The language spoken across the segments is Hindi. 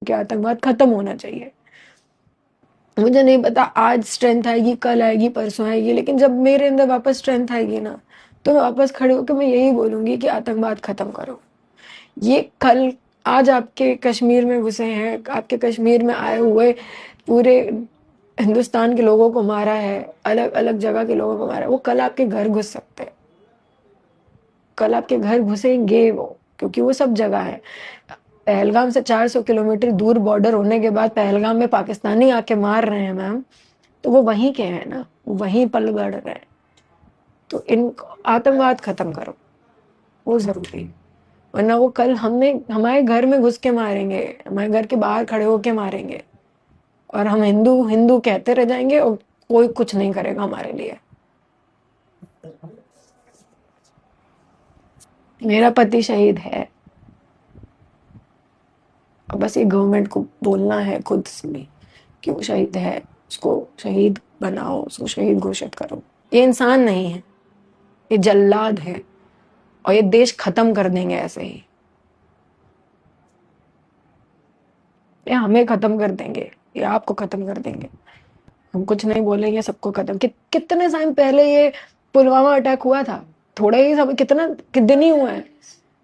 कि आतंकवाद खत्म होना चाहिए। मुझे नहीं पता आज स्ट्रेंथ आएगी, कल आएगी, परसों आएगी, लेकिन जब मेरे अंदर वापस स्ट्रेंथ आएगी ना, तो मैं वापस खड़ी होकर मैं यही बोलूंगी कि आतंकवाद खत्म करो। ये कल आज आपके कश्मीर में घुसे हैं, आपके कश्मीर में आए हुए पूरे हिंदुस्तान के लोगों को मारा है, अलग अलग जगह के लोगों को मारा है, वो कल आपके घर घुस सकते हैं। कल आपके घर घुसेंगे वो, क्योंकि वो सब जगह है। पहलगाम से 400 किलोमीटर दूर बॉर्डर होने के बाद पहलगाम में पाकिस्तानी आके मार रहे हैं मैम, तो वो वहीं के हैं ना, वो वहीं पल बढ़ रहे हैं। तो इन आतंकवाद खत्म करो, वो जरूरी है। वरना वो कल हमें हमारे घर में घुस के मारेंगे, हमारे घर के बाहर खड़े होके मारेंगे, और हम हिंदू हिंदू कहते रह जाएंगे और कोई कुछ नहीं करेगा हमारे लिए। मेरा पति शहीद है, अब बस ये गवर्नमेंट को बोलना है खुद से भी कि वो शहीद है, उसको शहीद बनाओ, उसको शहीद घोषित करो। ये इंसान नहीं है, ये जल्लाद है, और ये देश खत्म कर देंगे ऐसे ही। ये हमें खत्म कर देंगे, ये आपको खत्म कर देंगे। हम कुछ नहीं बोलेंगे, सबको खत्म। कितने टाइम पहले ये पुलवामा अटैक हुआ था, थोड़ा ही सब, दिन ही हुआ है।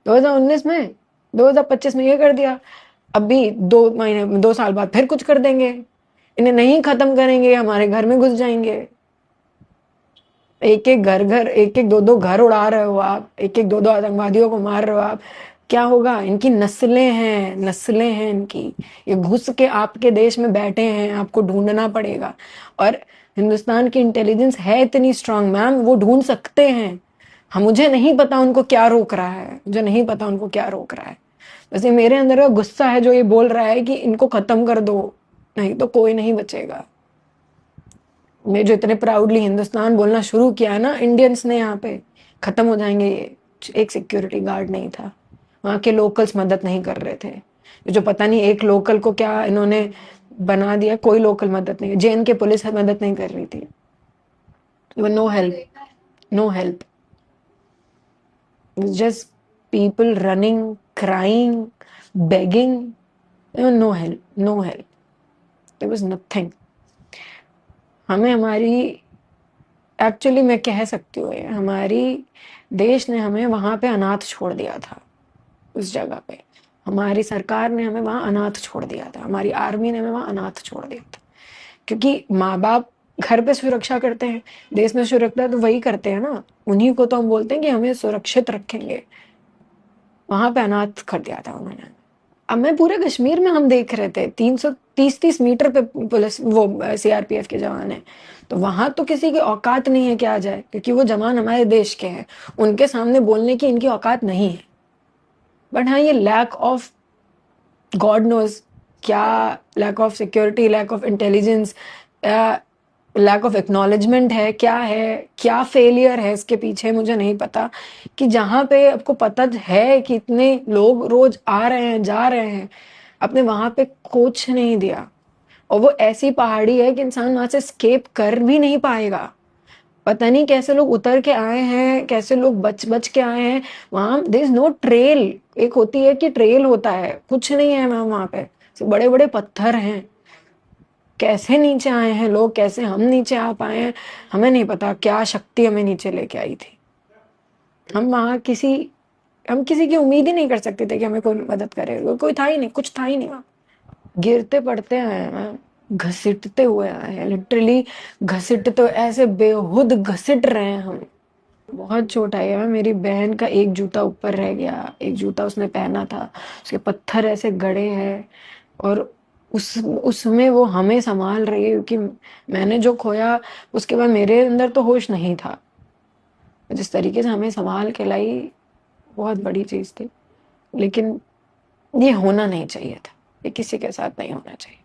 2019 में, 2025 में ये कर दिया, अभी 2 महीने 2 साल बाद फिर कुछ कर देंगे। इन्हें नहीं खत्म करेंगे, हमारे घर में घुस जाएंगे। एक एक घर एक एक दो दो घर उड़ा रहे हो आप, एक एक दो दो आतंकवादियों को मार रहे हो आप। क्या होगा? इनकी नस्लें हैं इनकी। ये घुस के आपके देश में बैठे हैं, आपको ढूंढना पड़ेगा। और हिंदुस्तान की इंटेलिजेंस है इतनी स्ट्रांग मैम, वो ढूंढ सकते हैं। हम, मुझे नहीं पता उनको क्या रोक रहा है, मुझे नहीं पता उनको क्या रोक रहा है। वैसे मेरे अंदर का गुस्सा है जो ये बोल रहा है कि इनको खत्म कर दो, नहीं तो कोई नहीं बचेगा। मैं जो इतने प्राउडली हिंदुस्तान बोलना शुरू किया है ना इंडियंस ने, यहाँ पे खत्म हो जाएंगे ये। एक सिक्योरिटी गार्ड नहीं था, वहाँ के लोकल्स मदद नहीं कर रहे थे। जो पता नहीं एक लोकल को क्या इन्होंने बना दिया, कोई लोकल मदद नहीं, जेएन के पुलिस मदद नहीं कर रही थी। No help, no help, just people running, crying, begging, no help, no help, there was nothing. हमें हमारी, एक्चुअली मैं कह सकती हूँ, हमारी देश ने हमें वहां पे अनाथ छोड़ दिया था। उस जगह पे हमारी सरकार ने हमें वहां अनाथ छोड़ दिया था, हमारी आर्मी ने हमें वहां अनाथ छोड़ दिया था। क्योंकि माँ बाप घर पे सुरक्षा करते हैं, देश में सुरक्षा तो वही करते हैं ना, उन्हीं को तो हम बोलते हैं कि हमें सुरक्षित रखेंगे। वहां पे अनाथ कर दिया था उन्होंने। अब मैं पूरे कश्मीर में हम देख रहे थे 330-30 मीटर पे पुलिस, वो सीआरपीएफ के जवान है। तो वहां तो किसी की औकात नहीं है कि आ जाए, क्योंकि वो जवान हमारे देश के हैं, उनके सामने बोलने की इनकी औकात नहीं है। बट हाँ, ये लैक ऑफ, गॉड नोज क्या, lack of security, lack of intelligence, lack of acknowledgement है, क्या फेलियर है इसके पीछे, मुझे नहीं पता। कि जहां पे आपको पता है कि इतने लोग रोज आ रहे हैं, जा रहे हैं, आपने वहां पे कुछ नहीं दिया। और वो ऐसी पहाड़ी है कि इंसान वहां से स्केप कर भी नहीं पाएगा। पता नहीं कैसे लोग उतर के आए हैं, कैसे लोग बच बच के आए हैं। वहां देयर इज नो ट्रेल। एक होती है कि ट्रेल होता है, कुछ नहीं है मैम वहां पे, बड़े बड़े पत्थर हैं। कैसे नीचे आए हैं लोग, कैसे हम नीचे आ पाए हैं, हमें नहीं पता। क्या शक्ति हमें नीचे लेके आई थी। हम वहां किसी, हम किसी की उम्मीद ही नहीं कर सकते थे कि हमें कोई मदद करे। कोई था ही नहीं, कुछ था ही नहीं वहां। गिरते पड़ते आए हैं, घसीटते हुए आए हैं, लिटरली घसीटते, तो ऐसे बेहुद घसीट रहे हैं हम। बहुत चोट आई है। मेरी बहन का एक जूता ऊपर रह गया, एक जूता उसने पहना था, उसके पत्थर ऐसे गड़े हैं, और उसमें वो हमें संभाल रही है, क्योंकि मैंने जो खोया उसके बाद मेरे अंदर तो होश नहीं था। जिस तरीके से हमें संभाल के लाई, बहुत बड़ी चीज थी। लेकिन ये होना नहीं चाहिए था, ये किसी के साथ नहीं होना चाहिए।